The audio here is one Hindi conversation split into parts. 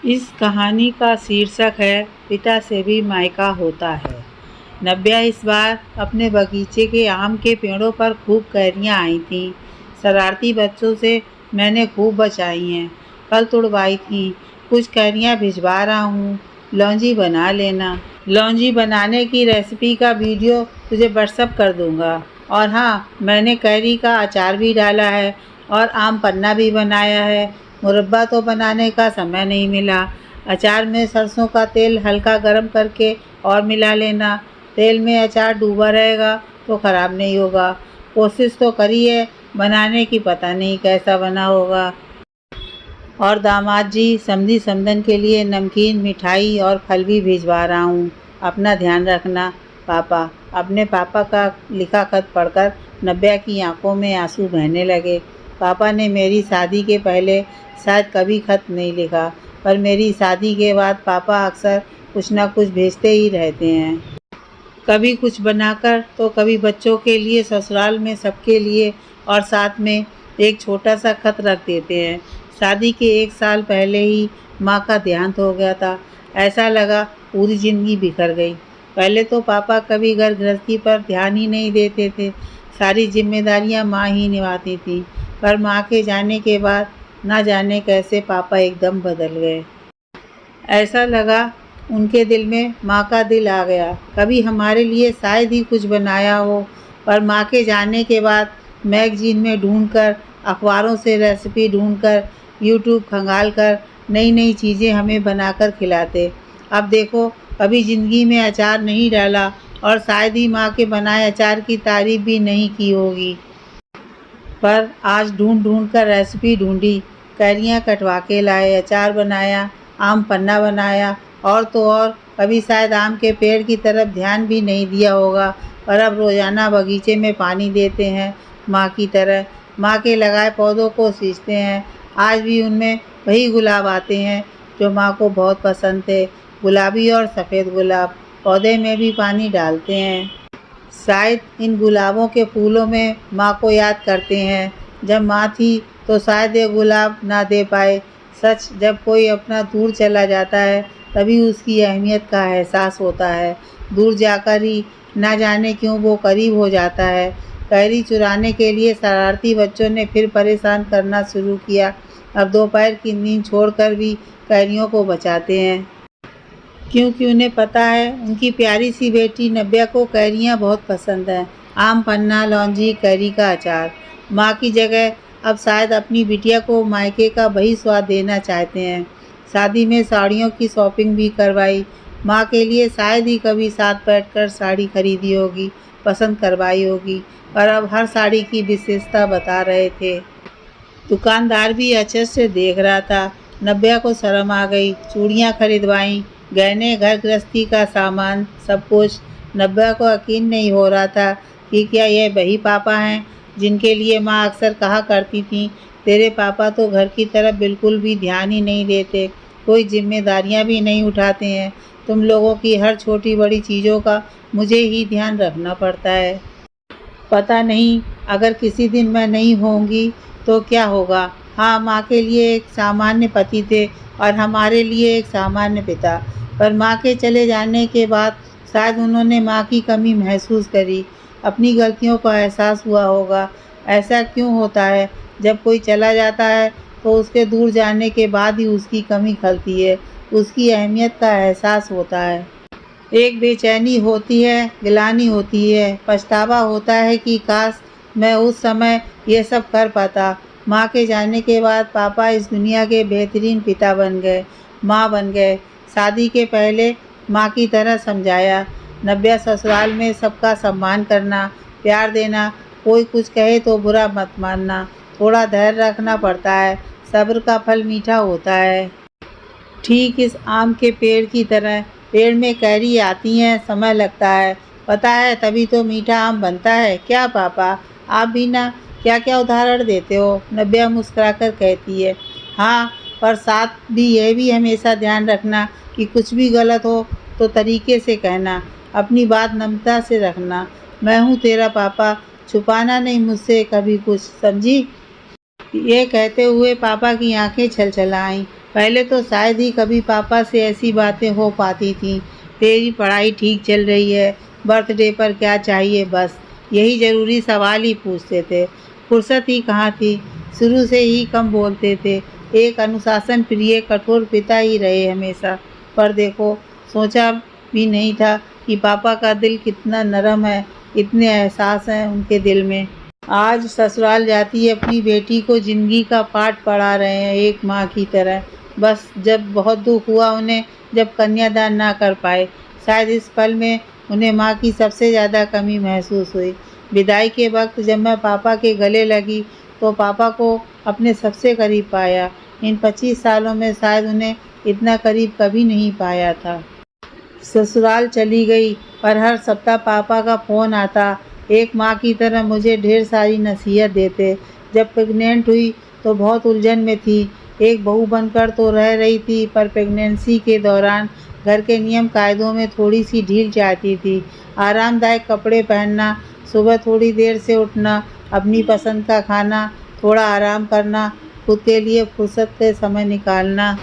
इस कहानी का शीर्षक है पिता से भी मायका होता है। नव्या इस बार अपने बगीचे के आम के पेड़ों पर खूब कैरियाँ आई थीं। शरारती बच्चों से मैंने खूब बचाई हैं, कल तुड़वाई थीं। कुछ कैरियाँ भिजवा रहा हूँ, लौंजी बना लेना। लौंजी बनाने की रेसिपी का वीडियो तुझे व्हाट्सएप कर दूँगा। और हाँ, मैंने कैरी का अचार भी डाला है और आम पन्ना भी बनाया है। मुरब्बा तो बनाने का समय नहीं मिला। अचार में सरसों का तेल हल्का गरम करके और मिला लेना। तेल में अचार डूबा रहेगा तो ख़राब नहीं होगा। कोशिश तो करी है बनाने की, पता नहीं कैसा बना होगा। और दामाद जी, समधी समधन के लिए नमकीन, मिठाई और फल भी भिजवा रहा हूँ। अपना ध्यान रखना पापा। अपने पापा का लिखा खत पढ़कर नव्या की आंखों में आंसू बहने लगे। पापा ने मेरी शादी के पहले शायद कभी खत नहीं लिखा, पर मेरी शादी के बाद पापा अक्सर कुछ ना कुछ भेजते ही रहते हैं। कभी कुछ बनाकर तो कभी बच्चों के लिए, ससुराल में सबके लिए, और साथ में एक छोटा सा खत रख देते हैं। शादी के 1 साल पहले ही माँ का देहांत हो गया था। ऐसा लगा पूरी ज़िंदगी बिखर गई। पहले तो पापा कभी घर गृहस्थी पर ध्यान ही नहीं देते थे, सारी जिम्मेदारियाँ माँ ही निभाती थीं। पर माँ के जाने के बाद ना जाने कैसे पापा एकदम बदल गए। ऐसा लगा उनके दिल में माँ का दिल आ गया। कभी हमारे लिए शायद ही कुछ बनाया हो, पर माँ के जाने के बाद मैगजीन में ढूंढकर, अखबारों से रेसिपी ढूंढकर, यूट्यूब खंगाल कर नई नई चीज़ें हमें बनाकर खिलाते। अब देखो, कभी ज़िंदगी में अचार नहीं डाला और शायद ही माँ के बनाए अचार की तारीफ़ भी नहीं की होगी। पर आज ढूंढ ढूंढ कर रेसिपी ढूंढी, कैरियाँ कटवा के लाए, अचार बनाया, आम पन्ना बनाया, और तो और कभी शायद आम के पेड़ की तरफ ध्यान भी नहीं दिया होगा, पर अब रोज़ाना बगीचे में पानी देते हैं माँ की तरह। माँ के लगाए पौधों को सींचते हैं। आज भी उनमें वही गुलाब आते हैं जो माँ को बहुत पसंद थे, गुलाबी और सफ़ेद गुलाब। पौधे में भी पानी डालते हैं। शायद इन गुलाबों के फूलों में माँ को याद करते हैं। जब माँ थी तो शायद ये गुलाब ना दे पाए। सच, जब कोई अपना दूर चला जाता है तभी उसकी अहमियत का एहसास होता है। दूर जाकर ही ना जाने क्यों वो करीब हो जाता है। कैरी चुराने के लिए शरारती बच्चों ने फिर परेशान करना शुरू किया। अब दोपहर की नींद छोड़कर भी कैरियों को बचाते हैं, क्योंकि उन्हें पता है उनकी प्यारी सी बेटी नव्या को कैरियाँ बहुत पसंद हैं। आम पन्ना, लौंजी, कैरी का अचार। माँ की जगह अब शायद अपनी बिटिया को मायके का वही स्वाद देना चाहते हैं। शादी में साड़ियों की शॉपिंग भी करवाई। माँ के लिए शायद ही कभी साथ बैठकर साड़ी खरीदी होगी, पसंद करवाई होगी, पर अब हर साड़ी की विशेषता बता रहे थे। दुकानदार भी अचरज से देख रहा था। नव्या को शर्म आ गई। चूड़ियाँ खरीदवाईं, गहने, घर गृहस्थी का सामान, सब कुछ। नव्या को यकीन नहीं हो रहा था कि क्या यह वही पापा हैं जिनके लिए माँ अक्सर कहा करती थी, तेरे पापा तो घर की तरफ बिल्कुल भी ध्यान ही नहीं देते, कोई जिम्मेदारियाँ भी नहीं उठाते हैं। तुम लोगों की हर छोटी बड़ी चीज़ों का मुझे ही ध्यान रखना पड़ता है। पता नहीं अगर किसी दिन मैं नहीं होंगी तो क्या होगा। हाँ, माँ के लिए एक सामान्य पति थे और हमारे लिए एक सामान्य पिता, पर माँ के चले जाने के बाद शायद उन्होंने माँ की कमी महसूस करी, अपनी गलतियों का एहसास हुआ होगा। ऐसा क्यों होता है, जब कोई चला जाता है तो उसके दूर जाने के बाद ही उसकी कमी खलती है, उसकी अहमियत का एहसास होता है। एक बेचैनी होती है, गिलानी होती है, पछतावा होता है कि काश मैं उस समय ये सब कर पाता। माँ के जाने के बाद पापा इस दुनिया के बेहतरीन पिता बन गए, माँ बन गए। शादी के पहले माँ की तरह समझाया। नव्या ससुराल में सबका सम्मान करना, प्यार देना, कोई कुछ कहे तो बुरा मत मानना, थोड़ा धैर्य रखना पड़ता है, सब्र का फल मीठा होता है। ठीक इस आम के पेड़ की तरह पेड़ में कैरी आती हैं, समय लगता है, पता है, तभी तो मीठा आम बनता है। क्या पापा, आप भी ना क्या क्या उदाहरण देते हो, नव्या मुस्कुराकर कहती है। हाँ, पर साथ भी यह भी हमेशा ध्यान रखना कि कुछ भी गलत हो तो तरीके से कहना, अपनी बात नम्रता से रखना। मैं हूँ तेरा पापा, छुपाना नहीं मुझसे कभी कुछ, समझी। ये कहते हुए पापा की आंखें छलछलाईं। पहले तो शायद ही कभी पापा से ऐसी बातें हो पाती थीं। तेरी पढ़ाई ठीक चल रही है, बर्थडे पर क्या चाहिए, बस यही ज़रूरी सवाल ही पूछते थे। फुर्सत ही कहाँ थी, शुरू से ही कम बोलते थे। एक अनुशासन प्रिय कठोर पिता ही रहे हमेशा। पर देखो, सोचा भी नहीं था कि पापा का दिल कितना नरम है, इतने एहसास हैं उनके दिल में। आज ससुराल जाती अपनी बेटी को ज़िंदगी का पाठ पढ़ा रहे हैं एक माँ की तरह। बस जब बहुत दुख हुआ उन्हें, जब कन्यादान ना कर पाए, शायद इस पल में उन्हें माँ की सबसे ज़्यादा कमी महसूस हुई। विदाई के वक्त जब मैं पापा के गले लगी तो पापा को अपने सबसे करीब पाया। इन 25 सालों में शायद उन्हें इतना करीब कभी नहीं पाया था। ससुराल चली गई पर हर सप्ताह पापा का फ़ोन आता, एक माँ की तरह मुझे ढेर सारी नसीहत देते। जब प्रेग्नेंट हुई तो बहुत उलझन में थी। एक बहू बनकर तो रह रही थी, पर प्रेगनेंसी के दौरान घर के नियम कायदों में थोड़ी सी ढील चाहती थी। आरामदायक कपड़े पहनना, सुबह थोड़ी देर से उठना, अपनी पसंद का खाना, थोड़ा आराम करना, खुद के लिए फुर्सत से समय निकालना,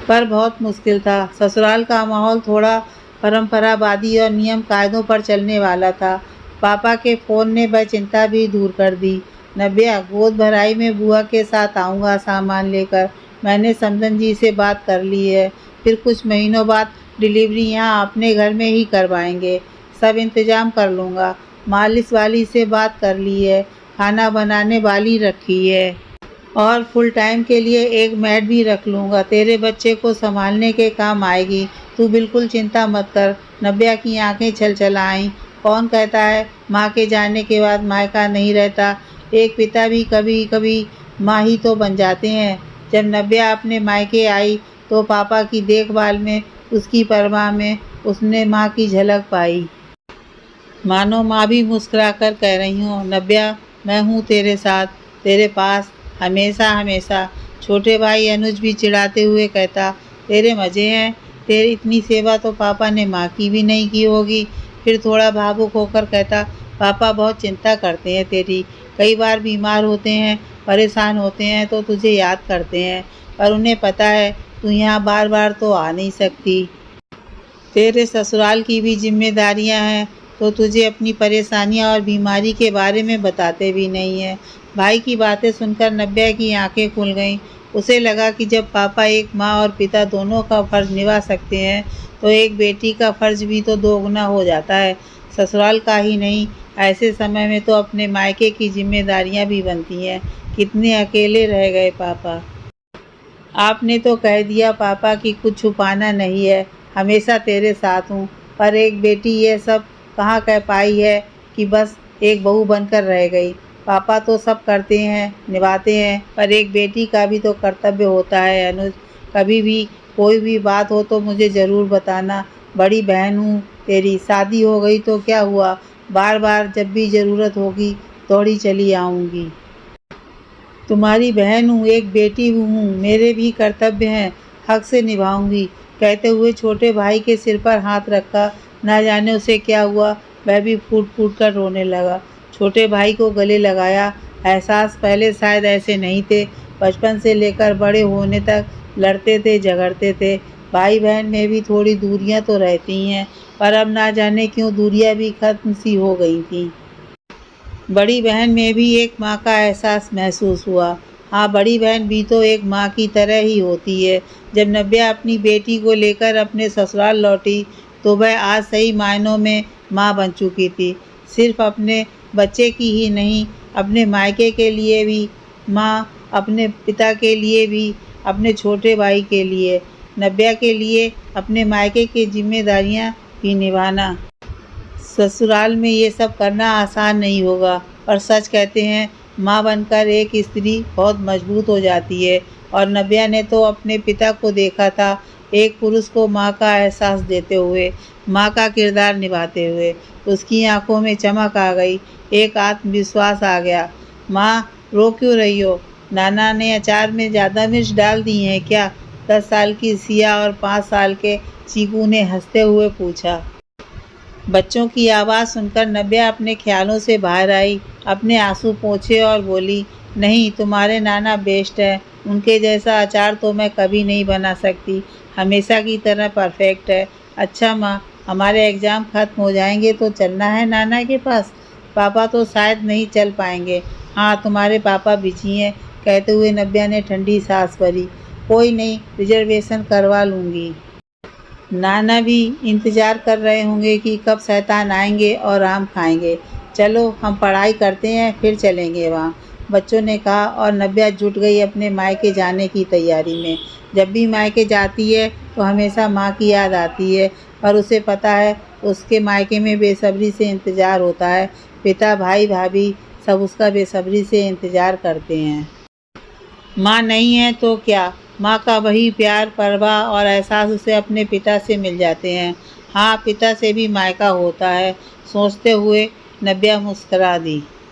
पर बहुत मुश्किल था। ससुराल का माहौल थोड़ा परंपरावादी और नियम कायदों पर चलने वाला था। पापा के फ़ोन ने वह चिंता भी दूर कर दी। नव्या, गोद भराई में बुआ के साथ आऊँगा सामान लेकर। मैंने समदन जी से बात कर ली है, फिर कुछ महीनों बाद डिलीवरी यहाँ अपने घर में ही करवाएंगे। सब इंतज़ाम कर लूँगा। मालिश वाली से बात कर ली है, खाना बनाने वाली रखी है और फुल टाइम के लिए एक मैड भी रख लूँगा। तेरे बच्चे को संभालने के काम आएगी, तू बिल्कुल चिंता मत कर। नव्या की आंखें छलछल आईं। कौन कहता है माँ के जाने के बाद मायका नहीं रहता, एक पिता भी कभी कभी माँ ही तो बन जाते हैं। जब नव्या अपने मायके आई तो पापा की देखभाल में, उसकी परवाह में उसने माँ की झलक पाई। मानो माँ भी मुस्कुराकर कह रही हूँ, नव्या मैं हूँ तेरे साथ, तेरे पास हमेशा हमेशा। छोटे भाई अनुज भी चिढ़ाते हुए कहता, तेरे मज़े हैं, तेरी इतनी सेवा तो पापा ने माँ की भी नहीं की होगी। फिर थोड़ा भावुक होकर कहता, पापा बहुत चिंता करते हैं तेरी, कई बार बीमार होते हैं, परेशान होते हैं तो तुझे याद करते हैं, पर उन्हें पता है तू यहाँ बार बार तो आ नहीं सकती। तेरे ससुराल की भी जिम्मेदारियाँ हैं, तो तुझे अपनी परेशानियाँ और बीमारी के बारे में बताते भी नहीं हैं। भाई की बातें सुनकर नव्या की आंखें खुल गईं। उसे लगा कि जब पापा एक माँ और पिता दोनों का फ़र्ज़ निभा सकते हैं, तो एक बेटी का फ़र्ज़ भी तो दोगुना हो जाता है। ससुराल का ही नहीं, ऐसे समय में तो अपने मायके की जिम्मेदारियाँ भी बनती हैं। कितने अकेले रह गए पापा। आपने तो कह दिया पापा कि कुछ छुपाना नहीं है, हमेशा तेरे साथ हूँ। पर एक बेटी ये सब कहाँ कह पाई है कि बस एक बहू बनकर रह गई। पापा तो सब करते हैं, निभाते हैं, पर एक बेटी का भी तो कर्तव्य होता है अनुज। कभी भी कोई भी बात हो तो मुझे ज़रूर बताना। बड़ी बहन हूँ तेरी, शादी हो गई तो क्या हुआ, बार बार जब भी ज़रूरत होगी दौड़ी चली आऊँगी। तुम्हारी बहन हूँ, एक बेटी हूँ, मेरे भी कर्तव्य हैं, हक से निभाऊंगी। कहते हुए छोटे भाई के सिर पर हाथ रखा। ना जाने उसे क्या हुआ, वह भी फूट फूट कर रोने लगा। छोटे भाई को गले लगाया। एहसास पहले शायद ऐसे नहीं थे। बचपन से लेकर बड़े होने तक लड़ते थे, झगड़ते थे। भाई बहन में भी थोड़ी दूरियां तो रहती हैं, पर अब ना जाने क्यों दूरियां भी खत्म सी हो गई थीं। बड़ी बहन में भी एक माँ का एहसास महसूस हुआ। हाँ, बड़ी बहन भी तो एक माँ की तरह ही होती है। जब नव्या अपनी बेटी को लेकर अपने ससुराल लौटी तो वह आज सही मायनों में माँ बन चुकी थी। सिर्फ अपने बच्चे की ही नहीं, अपने मायके के लिए भी माँ, अपने पिता के लिए भी, अपने छोटे भाई के लिए, नव्या के लिए अपने मायके की जिम्मेदारियाँ भी निभाना। ससुराल में ये सब करना आसान नहीं होगा, पर सच कहते हैं माँ बनकर एक स्त्री बहुत मजबूत हो जाती है। और नव्या ने तो अपने पिता को देखा था, एक पुरुष को माँ का एहसास देते हुए, माँ का किरदार निभाते हुए। उसकी आंखों में चमक आ गई, एक आत्मविश्वास आ गया। माँ, रो क्यों रही हो? नाना ने अचार में ज़्यादा मिर्च डाल दी है क्या? 10 साल की सिया और 5 साल के चीकू ने हंसते हुए पूछा। बच्चों की आवाज़ सुनकर नव्या अपने ख्यालों से बाहर आई, अपने आंसू पोंछे और बोली, नहीं, तुम्हारे नाना बेस्ट है, उनके जैसा अचार तो मैं कभी नहीं बना सकती, हमेशा की तरह परफेक्ट है। अच्छा माँ, हमारे एग्ज़ाम ख़त्म हो जाएंगे तो चलना है नाना के पास। पापा तो शायद नहीं चल पाएंगे। हाँ, तुम्हारे पापा बिजी हैं, कहते हुए नव्या ने ठंडी सांस भरी। कोई नहीं, रिजर्वेशन करवा लूँगी। नाना भी इंतज़ार कर रहे होंगे कि कब शैतान आएंगे और आम खाएंगे। चलो हम पढ़ाई करते हैं, फिर चलेंगे वहाँ, बच्चों ने कहा और नव्या जुट गई अपने मायके जाने की तैयारी में। जब भी मायके जाती है तो हमेशा माँ की याद आती है, पर उसे पता है उसके मायके में बेसब्री से इंतज़ार होता है। पिता, भाई, भाभी सब उसका बेसब्री से इंतज़ार करते हैं। माँ नहीं है तो क्या, माँ का वही प्यार, परवाह और एहसास उसे अपने पिता से मिल जाते हैं। हाँ, पिता से भी मायका होता है, सोचते हुए नव्या मुस्करा दी।